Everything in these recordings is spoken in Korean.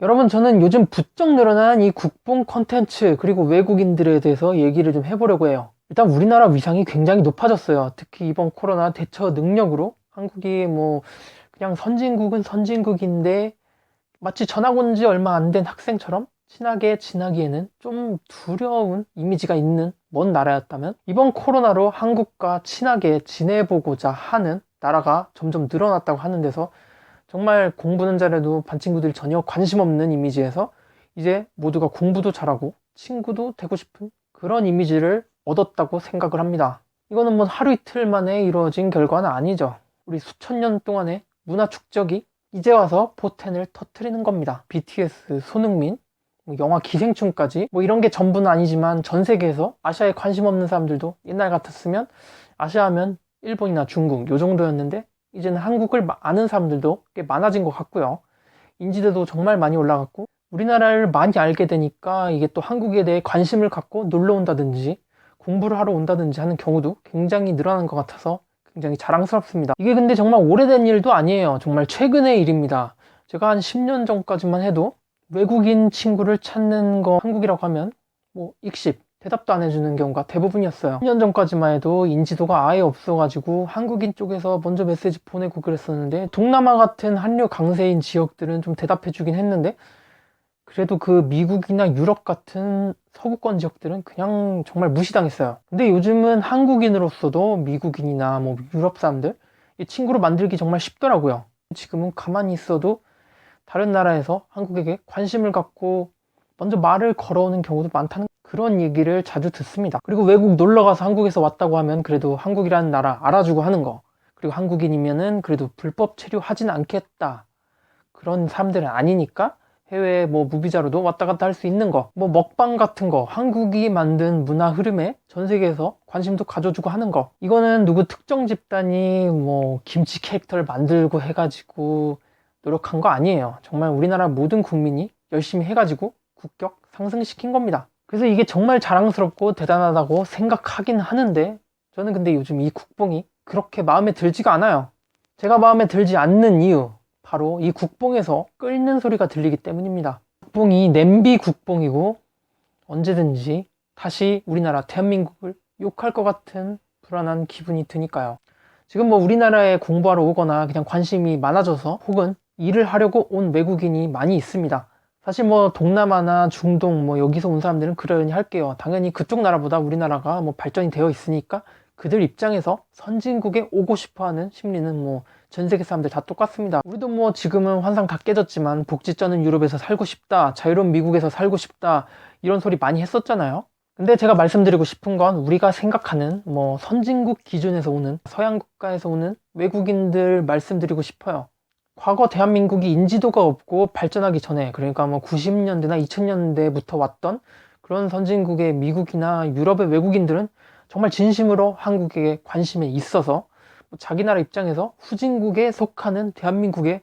여러분, 저는 요즘 부쩍 늘어난 이 국뽕 컨텐츠 그리고 외국인들에 대해서 얘기를 좀 해보려고 해요. 일단 우리나라 위상이 굉장히 높아졌어요. 특히 이번 코로나 대처 능력으로 한국이 뭐 그냥 선진국은 선진국인데 마치 전학 온 지 얼마 안 된 학생처럼 친하게 지나기에는 좀 두려운 이미지가 있는 먼 나라였다면, 이번 코로나로 한국과 친하게 지내보고자 하는 나라가 점점 늘어났다고 하는 데서 정말 공부는 잘해도 반 친구들이 전혀 관심 없는 이미지에서 이제 모두가 공부도 잘하고 친구도 되고 싶은 그런 이미지를 얻었다고 생각을 합니다. 이거는 뭐 하루 이틀 만에 이루어진 결과는 아니죠. 우리 수천 년 동안의 문화 축적이 이제 와서 포텐을 터트리는 겁니다. BTS, 손흥민, 뭐 영화 기생충까지 뭐 이런 게 전부는 아니지만 전 세계에서 아시아에 관심 없는 사람들도 옛날 같았으면 아시아 하면 일본이나 중국 요 정도였는데 이제는 한국을 아는 사람들도 꽤 많아진 것 같고요. 인지도도 정말 많이 올라갔고 우리나라를 많이 알게 되니까 이게 또 한국에 대해 관심을 갖고 놀러 온다든지 공부를 하러 온다든지 하는 경우도 굉장히 늘어난 것 같아서 굉장히 자랑스럽습니다. 이게 근데 정말 오래된 일도 아니에요. 정말 최근의 일입니다. 제가 한 10년 전까지만 해도 외국인 친구를 찾는 거 한국이라고 하면 뭐 익십, 대답도 안 해주는 경우가 대부분이었어요. 10년 전까지만 해도 인지도가 아예 없어가지고 한국인 쪽에서 먼저 메시지 보내고 그랬었는데, 동남아 같은 한류 강세인 지역들은 좀 대답해주긴 했는데 그래도 그 미국이나 유럽 같은 서구권 지역들은 그냥 정말 무시당했어요. 근데 요즘은 한국인으로서도 미국인이나 뭐 유럽 사람들 이 친구로 만들기 정말 쉽더라고요. 지금은 가만히 있어도 다른 나라에서 한국에게 관심을 갖고 먼저 말을 걸어오는 경우도 많다는 그런 얘기를 자주 듣습니다. 그리고 외국 놀러 가서 한국에서 왔다고 하면 그래도 한국이라는 나라 알아주고 하는 거, 그리고 한국인이면은 그래도 불법 체류하진 않겠다, 그런 사람들은 아니니까 해외 뭐 무비자로도 왔다 갔다 할 수 있는 거, 뭐 먹방 같은 거, 한국이 만든 문화 흐름에 전 세계에서 관심도 가져주고 하는 거, 이거는 누구 특정 집단이 뭐 김치 캐릭터를 만들고 해가지고 노력한 거 아니에요. 정말 우리나라 모든 국민이 열심히 해가지고 국격 상승시킨 겁니다. 그래서 이게 정말 자랑스럽고 대단하다고 생각하긴 하는데, 저는 근데 요즘 이 국뽕이 그렇게 마음에 들지가 않아요. 제가 마음에 들지 않는 이유, 바로 이 국뽕에서 끓는 소리가 들리기 때문입니다. 국뽕이 냄비 국뽕이고 언제든지 다시 우리나라 대한민국을 욕할 것 같은 불안한 기분이 드니까요. 지금 뭐 우리나라에 공부하러 오거나 그냥 관심이 많아져서 혹은 일을 하려고 온 외국인이 많이 있습니다. 사실 뭐 동남아나 중동 뭐 여기서 온 사람들은 그러려니 할게요. 당연히 그쪽 나라보다 우리나라가 뭐 발전이 되어 있으니까 그들 입장에서 선진국에 오고 싶어 하는 심리는 뭐 전 세계 사람들 다 똑같습니다. 우리도 뭐 지금은 환상 다 깨졌지만 복지 쩌는 유럽에서 살고 싶다, 자유로운 미국에서 살고 싶다, 이런 소리 많이 했었잖아요. 근데 제가 말씀드리고 싶은 건 우리가 생각하는 뭐 선진국 기준에서 오는 서양 국가에서 오는 외국인들 말씀드리고 싶어요. 과거 대한민국이 인지도가 없고 발전하기 전에, 그러니까 뭐 90년대나 2000년대부터 왔던 그런 선진국의 미국이나 유럽의 외국인들은 정말 진심으로 한국에 관심이 있어서 자기 나라 입장에서 후진국에 속하는 대한민국에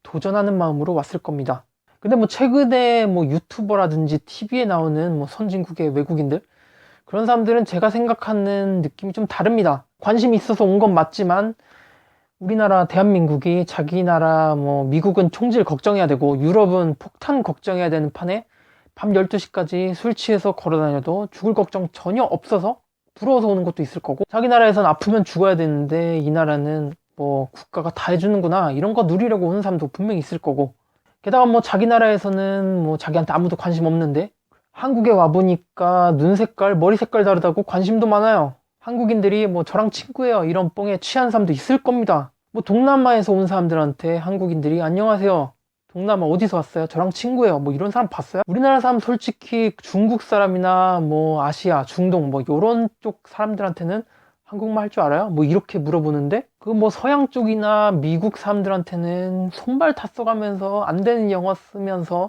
도전하는 마음으로 왔을 겁니다. 근데 뭐 최근에 뭐 유튜버라든지 TV에 나오는 뭐 선진국의 외국인들, 그런 사람들은 제가 생각하는 느낌이 좀 다릅니다. 관심이 있어서 온 건 맞지만 우리나라 대한민국이 자기 나라 뭐 미국은 총질 걱정해야 되고 유럽은 폭탄 걱정해야 되는 판에 밤 12시까지 술 취해서 걸어다녀도 죽을 걱정 전혀 없어서 부러워서 오는 것도 있을 거고, 자기 나라에선 아프면 죽어야 되는데 이 나라는 뭐 국가가 다 해주는구나 이런 거 누리려고 오는 사람도 분명히 있을 거고, 게다가 뭐 자기 나라에서는 뭐 자기한테 아무도 관심 없는데 한국에 와보니까 눈 색깔, 머리 색깔 다르다고 관심도 많아요. 한국인들이 뭐 저랑 친구예요 이런 뽕에 취한 사람도 있을 겁니다. 뭐 동남아에서 온 사람들한테 한국인들이 안녕하세요, 동남아 어디서 왔어요? 저랑 친구예요. 뭐 이런 사람 봤어요? 우리나라 사람 솔직히 중국 사람이나 뭐 아시아, 중동 뭐 요런 쪽 사람들한테는 한국말 할 줄 알아요? 뭐 이렇게 물어보는데, 그 뭐 서양 쪽이나 미국 사람들한테는 손발 다 써가면서 안 되는 영어 쓰면서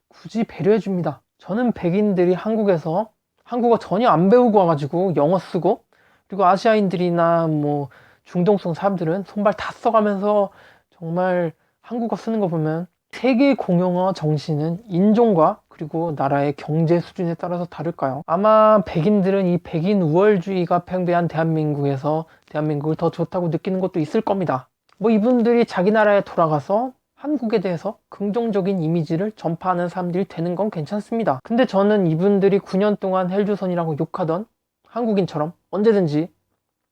굳이 배려해 줍니다. 저는 백인들이 한국에서 한국어 전혀 안 배우고 와가지고 영어 쓰고, 그리고 아시아인들이나 뭐 중동성 사람들은 손발 다 써가면서 정말 한국어 쓰는 거 보면 세계 공용어 정신은 인종과 그리고 나라의 경제 수준에 따라서 다를까요? 아마 백인들은 이 백인 우월주의가 팽배한 대한민국에서 대한민국을 더 좋다고 느끼는 것도 있을 겁니다. 뭐 이분들이 자기 나라에 돌아가서 한국에 대해서 긍정적인 이미지를 전파하는 사람들이 되는 건 괜찮습니다. 근데 저는 이분들이 9년 동안 헬조선이라고 욕하던 한국인처럼 언제든지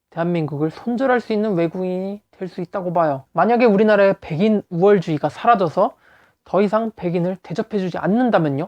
대한민국을 손절할 수 있는 외국인이 될 수 있다고 봐요. 만약에 우리나라의 백인 우월주의가 사라져서 더 이상 백인을 대접해주지 않는다면요,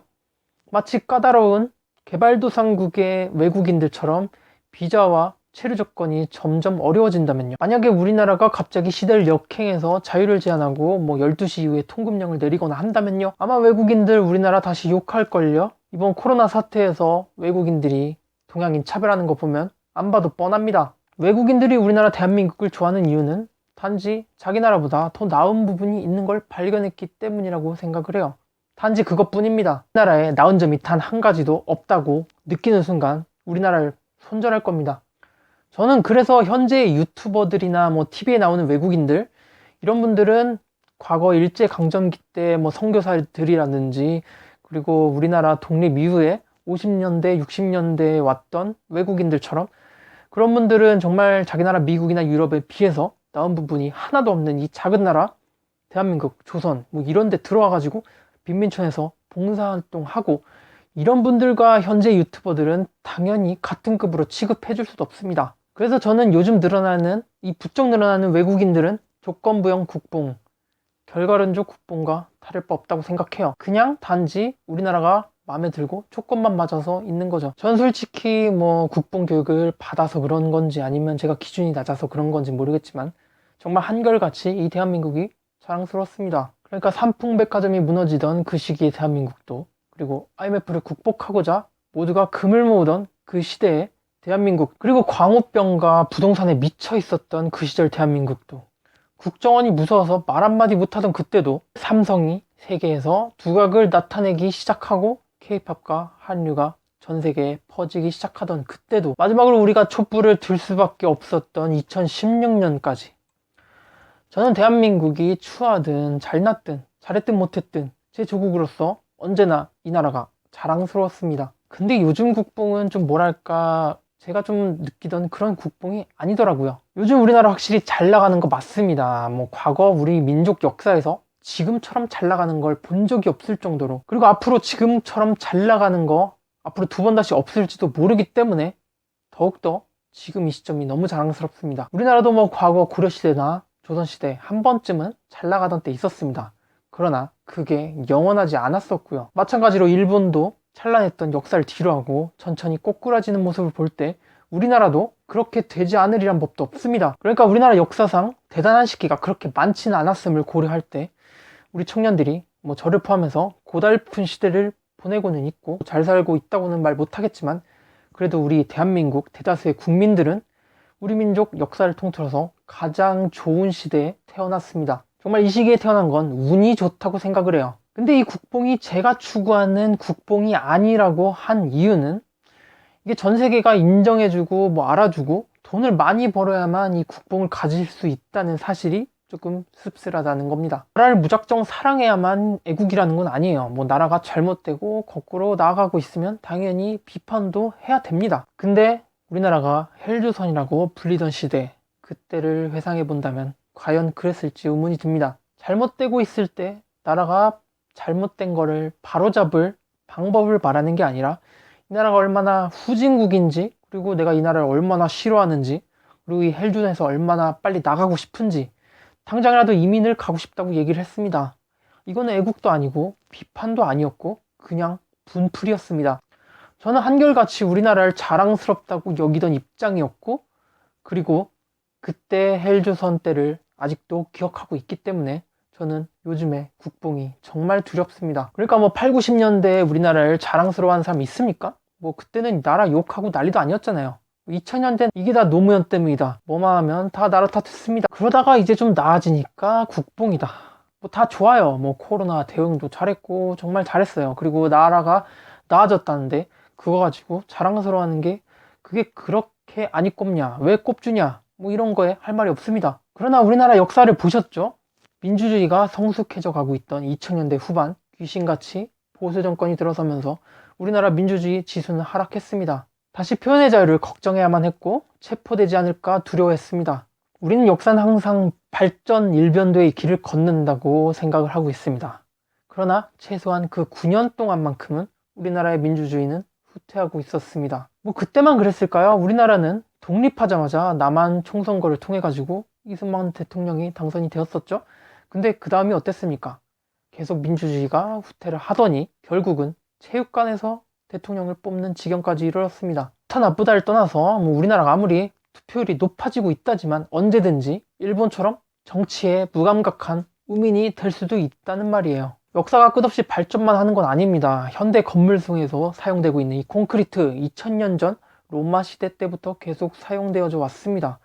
마치 까다로운 개발도상국의 외국인들처럼 비자와 체류 조건이 점점 어려워진다면요, 만약에 우리나라가 갑자기 시대를 역행해서 자유를 제한하고 12시 이후에 통금령을 내리거나 한다면요, 아마 외국인들 우리나라 다시 욕할걸요. 이번 코로나 사태에서 외국인들이 동양인 차별하는 거 보면 안 봐도 뻔합니다. 외국인들이 우리나라 대한민국을 좋아하는 이유는 단지 자기 나라보다 더 나은 부분이 있는 걸 발견했기 때문이라고 생각을 해요. 단지 그것뿐입니다. 우리나라에 나은 점이 단 한 가지도 없다고 느끼는 순간 우리나라를 손절할 겁니다. 저는 그래서 현재 유튜버들이나 TV에 나오는 외국인들, 이런 분들은 과거 일제강점기 때 선교사들이라든지, 그리고 우리나라 독립 이후에 50년대, 60년대에 왔던 외국인들처럼, 그런 분들은 정말 자기 나라 미국이나 유럽에 비해서 나은 부분이 하나도 없는 이 작은 나라 대한민국, 조선 이런 데 들어와가지고 빈민촌에서 봉사활동하고, 이런 분들과 현재 유튜버들은 당연히 같은 급으로 취급해 줄 수도 없습니다. 그래서 저는 요즘 늘어나는 이 부쩍 늘어나는 외국인들은 조건부영 국뽕, 결과론적 국뽕과 다를 바 없다고 생각해요. 그냥 단지 우리나라가 마음에 들고 조건만 맞아서 있는 거죠. 전 솔직히 국뽕 교육을 받아서 그런 건지 아니면 제가 기준이 낮아서 그런 건지 모르겠지만 정말 한결같이 이 대한민국이 자랑스럽습니다. 그러니까 삼풍백화점이 무너지던 그 시기의 대한민국도, 그리고 IMF를 극복하고자 모두가 금을 모으던 그 시대에 대한민국, 그리고 광우병과 부동산에 미쳐 있었던 그 시절 대한민국도, 국정원이 무서워서 말 한마디 못하던 그때도 삼성이 세계에서 두각을 나타내기 시작하고 K-팝과 한류가 전 세계에 퍼지기 시작하던 그때도, 마지막으로 우리가 촛불을 들 수밖에 없었던 2016년까지 저는 대한민국이 추하든 잘났든 잘했든 못했든 제 조국으로서 언제나 이 나라가 자랑스러웠습니다. 근데 요즘 국뽕은 좀 뭐랄까, 제가 좀 느끼던 그런 국뽕이 아니더라고요. 요즘 우리나라 확실히 잘 나가는 거 맞습니다. 과거 우리 민족 역사에서 지금처럼 잘 나가는 걸 본 적이 없을 정도로, 그리고 앞으로 지금처럼 잘 나가는 거 앞으로 두 번 다시 없을지도 모르기 때문에 더욱더 지금 이 시점이 너무 자랑스럽습니다. 우리나라도 과거 고려시대나 조선시대 한 번쯤은 잘 나가던 때 있었습니다. 그러나 그게 영원하지 않았었고요. 마찬가지로 일본도 찬란했던 역사를 뒤로하고 천천히 꼬꾸라지는 모습을 볼 때 우리나라도 그렇게 되지 않으리란 법도 없습니다. 그러니까 우리나라 역사상 대단한 시기가 그렇게 많지는 않았음을 고려할 때 우리 청년들이 저를 포함해서 고달픈 시대를 보내고는 있고 잘 살고 있다고는 말 못하겠지만, 그래도 우리 대한민국 대다수의 국민들은 우리 민족 역사를 통틀어서 가장 좋은 시대에 태어났습니다. 정말 이 시기에 태어난 건 운이 좋다고 생각을 해요. 근데 이 국뽕이 제가 추구하는 국뽕이 아니라고 한 이유는, 이게 전 세계가 인정해주고 알아주고 돈을 많이 벌어야만 이 국뽕을 가질 수 있다는 사실이 조금 씁쓸하다는 겁니다. 나라를 무작정 사랑해야만 애국이라는 건 아니에요. 나라가 잘못되고 거꾸로 나아가고 있으면 당연히 비판도 해야 됩니다. 근데 우리나라가 헬조선이라고 불리던 시대, 그때를 회상해 본다면 과연 그랬을지 의문이 듭니다. 잘못되고 있을 때 나라가 잘못된 거를 바로잡을 방법을 말하는 게 아니라 이 나라가 얼마나 후진국인지, 그리고 내가 이 나라를 얼마나 싫어하는지, 그리고 이 헬조선에서 얼마나 빨리 나가고 싶은지, 당장이라도 이민을 가고 싶다고 얘기를 했습니다. 이거는 애국도 아니고 비판도 아니었고 그냥 분풀이였습니다. 저는 한결같이 우리나라를 자랑스럽다고 여기던 입장이었고, 그리고 그때 헬조선 때를 아직도 기억하고 있기 때문에 저는 요즘에 국뽕이 정말 두렵습니다. 그러니까 8, 90년대에 우리나라를 자랑스러워하는 사람이 있습니까? 그때는 나라 욕하고 난리도 아니었잖아요. 2000년대는 이게 다 노무현 때문이다, 뭐만 하면 다 나라 탓했습니다. 그러다가 이제 좀 나아지니까 국뽕이다, 다 좋아요. 코로나 대응도 잘했고 정말 잘했어요. 그리고 나라가 나아졌다는데 그거 가지고 자랑스러워하는 게 그게 그렇게 아니 꼽냐, 왜 꼽주냐, 이런 거에 할 말이 없습니다. 그러나 우리나라 역사를 보셨죠? 민주주의가 성숙해져 가고 있던 2000년대 후반, 귀신같이 보수 정권이 들어서면서 우리나라 민주주의 지수는 하락했습니다. 다시 표현의 자유를 걱정해야만 했고 체포되지 않을까 두려워했습니다. 우리는 역사는 항상 발전 일변도의 길을 걷는다고 생각을 하고 있습니다. 그러나 최소한 그 9년 동안만큼은 우리나라의 민주주의는 후퇴하고 있었습니다. 뭐 그때만 그랬을까요? 우리나라는 독립하자마자 남한 총선거를 통해 가지고 이승만 대통령이 당선이 되었었죠. 근데 그 다음이 어땠습니까? 계속 민주주의가 후퇴를 하더니 결국은 체육관에서 대통령을 뽑는 지경까지 이르렀습니다. 좋다 나쁘다를 떠나서 뭐 우리나라가 아무리 투표율이 높아지고 있다지만 언제든지 일본처럼 정치에 무감각한 우민이 될 수도 있다는 말이에요. 역사가 끝없이 발전만 하는 건 아닙니다. 현대 건물성에서 사용되고 있는 이 콘크리트 2000년 전 로마 시대 때부터 계속 사용되어져 왔습니다.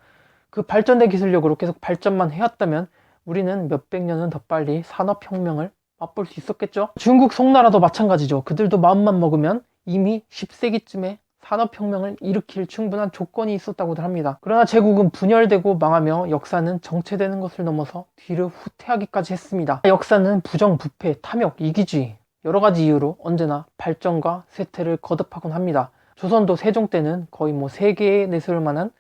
그 발전된 기술력으로 계속 발전만 해왔다면 우리는 몇백 년은 더 빨리 산업혁명을 맛볼 수 있었겠죠. 중국 송나라도 마찬가지죠. 그들도 마음만 먹으면 이미 10세기쯤에 산업혁명을 일으킬 충분한 조건이 있었다고들 합니다. 그러나 제국은 분열되고 망하며 역사는 정체되는 것을 넘어서 뒤를 후퇴하기까지 했습니다. 역사는 부정부패, 탐욕, 이기주의 여러 가지 이유로 언제나 발전과 쇠퇴를 거듭하곤 합니다. 조선도 세종 때는 거의 뭐 세계에 내세울 만한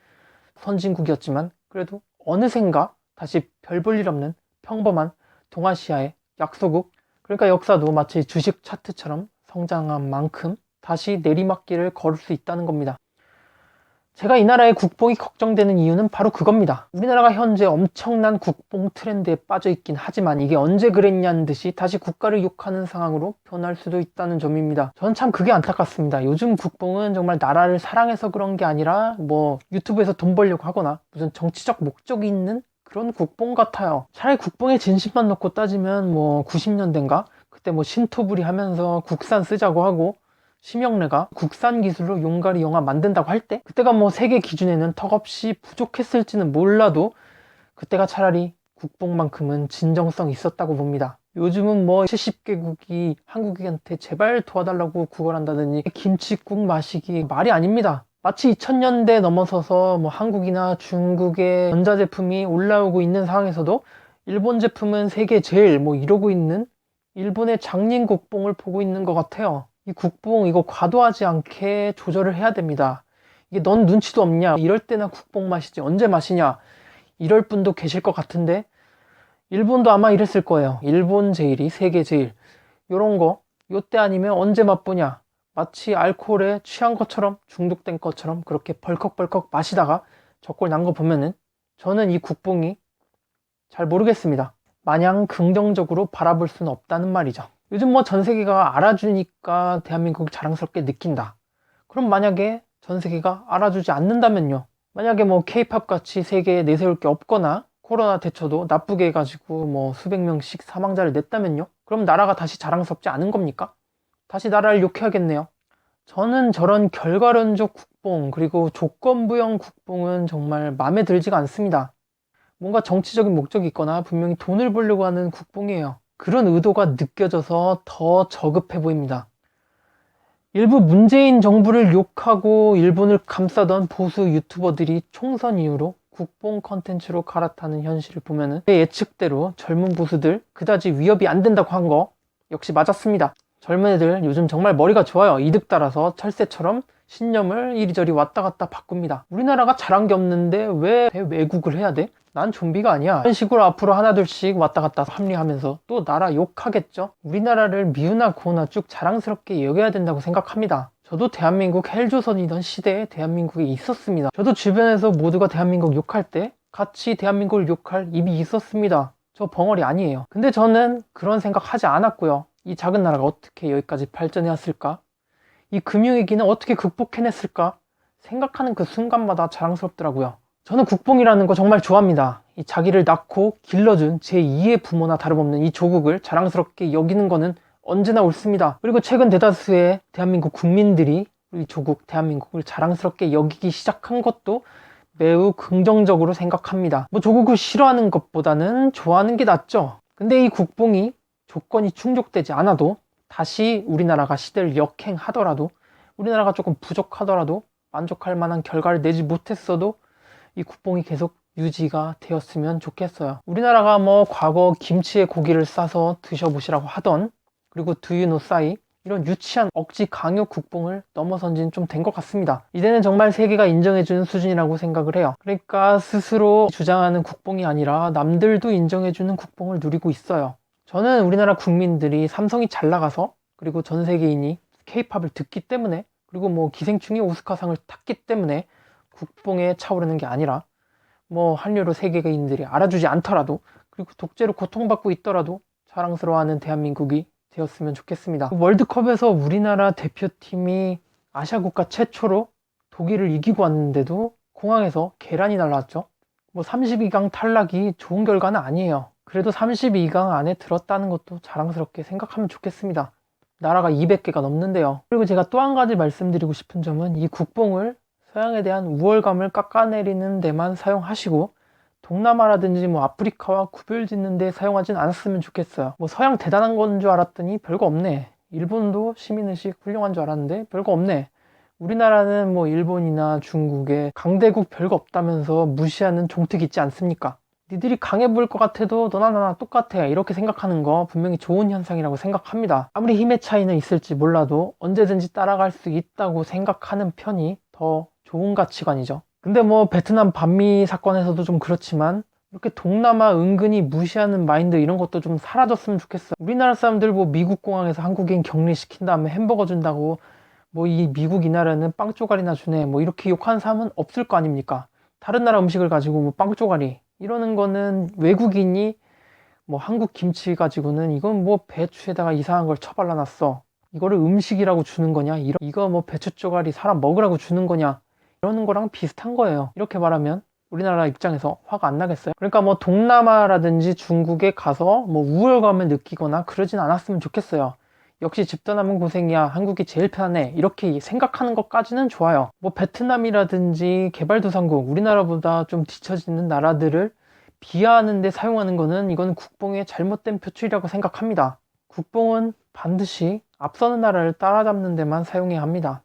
선진국이었지만 그래도 어느샌가 다시 별 볼 일 없는 평범한 동아시아의 약소국, 그러니까 역사도 마치 주식 차트처럼 성장한 만큼 다시 내리막길을 걸을 수 있다는 겁니다. 제가 이 나라의 국뽕이 걱정되는 이유는 바로 그겁니다. 우리나라가 현재 엄청난 국뽕 트렌드에 빠져 있긴 하지만 이게 언제 그랬냐는 듯이 다시 국가를 욕하는 상황으로 변할 수도 있다는 점입니다. 저는 참 그게 안타깝습니다. 요즘 국뽕은 정말 나라를 사랑해서 그런 게 아니라 뭐 유튜브에서 돈 벌려고 하거나 무슨 정치적 목적이 있는 그런 국뽕 같아요. 차라리 국뽕의 진심만 놓고 따지면 뭐 90년대인가? 그때 뭐 신토부리 하면서 국산 쓰자고 하고 심영래가 국산 기술로 용가리 영화 만든다고 할 때 그때가 뭐 세계 기준에는 턱없이 부족했을지는 몰라도 그때가 차라리 국뽕만큼은 진정성이 있었다고 봅니다. 요즘은 뭐 70개국이 한국인한테 제발 도와달라고 구걸한다더니 김칫국 마시기 말이 아닙니다. 마치 2000년대 넘어서서 뭐 한국이나 중국의 전자제품이 올라오고 있는 상황에서도 일본 제품은 세계 제일 뭐 이러고 있는 일본의 장린 국뽕을 보고 있는 것 같아요. 이 국뽕 이거 과도하지 않게 조절을 해야 됩니다. 이게 넌 눈치도 없냐? 이럴 때나 국뽕 마시지 언제 마시냐? 이럴 분도 계실 것 같은데 일본도 아마 이랬을 거예요. 일본 제일이 세계 제일 요런 거 요때 아니면 언제 맛보냐? 마치 알코올에 취한 것처럼 중독된 것처럼 그렇게 벌컥벌컥 마시다가 저꼴 난 거 보면은 저는 이 국뽕이 잘 모르겠습니다. 마냥 긍정적으로 바라볼 수는 없다는 말이죠. 요즘 뭐 전 세계가 알아주니까 대한민국이 자랑스럽게 느낀다. 그럼 만약에 전 세계가 알아주지 않는다면요. 만약에 뭐 케이팝 같이 세계에 내세울 게 없거나 코로나 대처도 나쁘게 해가지고 뭐 수백 명씩 사망자를 냈다면요. 그럼 나라가 다시 자랑스럽지 않은 겁니까? 다시 나라를 욕해야겠네요. 저는 저런 결과론적 국뽕 그리고 조건부형 국뽕은 정말 마음에 들지가 않습니다. 뭔가 정치적인 목적이 있거나 분명히 돈을 벌려고 하는 국뽕이에요. 그런 의도가 느껴져서 더 저급해 보입니다. 일부 문재인 정부를 욕하고 일본을 감싸던 보수 유튜버들이 총선 이후로 국뽕 컨텐츠로 갈아타는 현실을 보면은 제 예측대로 젊은 보수들 그다지 위협이 안 된다고 한 거 역시 맞았습니다. 젊은 애들 요즘 정말 머리가 좋아요. 이득 따라서 철새처럼 신념을 이리저리 왔다 갔다 바꿉니다. 우리나라가 잘한 게 없는데 왜 외국을 해야 돼? 난 좀비가 아니야. 이런 식으로 앞으로 하나둘씩 왔다 갔다 합리하면서 또 나라 욕하겠죠? 우리나라를 미우나 고우나 쭉 자랑스럽게 여겨야 된다고 생각합니다. 저도 대한민국 헬조선이던 시대에 대한민국에 있었습니다. 저도 주변에서 모두가 대한민국 욕할 때 같이 대한민국을 욕할 입이 있었습니다. 저 벙어리 아니에요. 근데 저는 그런 생각 하지 않았고요. 이 작은 나라가 어떻게 여기까지 발전해왔을까? 이 금융위기는 어떻게 극복해냈을까? 생각하는 그 순간마다 자랑스럽더라고요. 저는 국뽕이라는 거 정말 좋아합니다. 이 자기를 낳고 길러준 제2의 부모나 다름없는 이 조국을 자랑스럽게 여기는 거는 언제나 옳습니다. 그리고 최근 대다수의 대한민국 국민들이 우리 조국 대한민국을 자랑스럽게 여기기 시작한 것도 매우 긍정적으로 생각합니다. 뭐 조국을 싫어하는 것보다는 좋아하는 게 낫죠. 근데 이 국뽕이 조건이 충족되지 않아도 다시 우리나라가 시대를 역행하더라도 우리나라가 조금 부족하더라도 만족할 만한 결과를 내지 못했어도 이 국뽕이 계속 유지가 되었으면 좋겠어요. 우리나라가 뭐 과거 김치에 고기를 싸서 드셔보시라고 하던 그리고 두유노 싸이 이런 유치한 억지 강요 국뽕을 넘어선 지는 좀 된 것 같습니다. 이제는 정말 세계가 인정해주는 수준이라고 생각을 해요. 그러니까 스스로 주장하는 국뽕이 아니라 남들도 인정해주는 국뽕을 누리고 있어요. 저는 우리나라 국민들이 삼성이 잘 나가서, 그리고 전 세계인이 케이팝을 듣기 때문에, 그리고 뭐 기생충이 오스카상을 탔기 때문에 국뽕에 차오르는 게 아니라, 뭐 한류로 세계인들이 알아주지 않더라도, 그리고 독재로 고통받고 있더라도 자랑스러워하는 대한민국이 되었으면 좋겠습니다. 월드컵에서 우리나라 대표팀이 아시아 국가 최초로 독일을 이기고 왔는데도 공항에서 계란이 날라왔죠. 뭐 32강 탈락이 좋은 결과는 아니에요. 그래도 32강 안에 들었다는 것도 자랑스럽게 생각하면 좋겠습니다. 나라가 200개가 넘는데요. 그리고 제가 또 한 가지 말씀드리고 싶은 점은, 이 국뽕을 서양에 대한 우월감을 깎아내리는 데만 사용하시고 동남아라든지 뭐 아프리카와 구별 짓는 데 사용하진 않았으면 좋겠어요. 뭐 서양 대단한 건 줄 알았더니 별거 없네. 일본도 시민의식 훌륭한 줄 알았는데 별거 없네. 우리나라는 뭐 일본이나 중국에 강대국 별거 없다면서 무시하는 종특 있지 않습니까? 니들이 강해 보일 것 같아도 너나 나나 똑같아, 이렇게 생각하는 거 분명히 좋은 현상이라고 생각합니다. 아무리 힘의 차이는 있을지 몰라도 언제든지 따라갈 수 있다고 생각하는 편이 더 좋은 가치관이죠. 근데 뭐 베트남 반미 사건에서도 좀 그렇지만, 이렇게 동남아 은근히 무시하는 마인드 이런 것도 좀 사라졌으면 좋겠어. 우리나라 사람들 뭐 미국 공항에서 한국인 격리시킨 다음에 햄버거 준다고 뭐 이 미국 이 나라는 빵 쪼가리나 주네 뭐 이렇게 욕하는 사람은 없을 거 아닙니까? 다른 나라 음식을 가지고 뭐 빵 쪼가리 이러는 거는, 외국인이 뭐 한국 김치 가지고는 이건 뭐 배추에다가 이상한 걸 쳐발라 놨어, 이거를 음식이라고 주는 거냐, 이거 뭐 배추 쪼가리 사람 먹으라고 주는 거냐, 이러는 거랑 비슷한 거예요. 이렇게 말하면 우리나라 입장에서 화가 안 나겠어요? 그러니까 뭐 동남아라든지 중국에 가서 뭐 우월감을 느끼거나 그러진 않았으면 좋겠어요. 역시 집 떠나면 고생이야, 한국이 제일 편해, 이렇게 생각하는 것까지는 좋아요. 뭐 베트남이라든지 개발도상국, 우리나라보다 좀 뒤처지는 나라들을 비하하는 데 사용하는 거는, 이건 국뽕의 잘못된 표출이라고 생각합니다. 국뽕은 반드시 앞서는 나라를 따라잡는 데만 사용해야 합니다.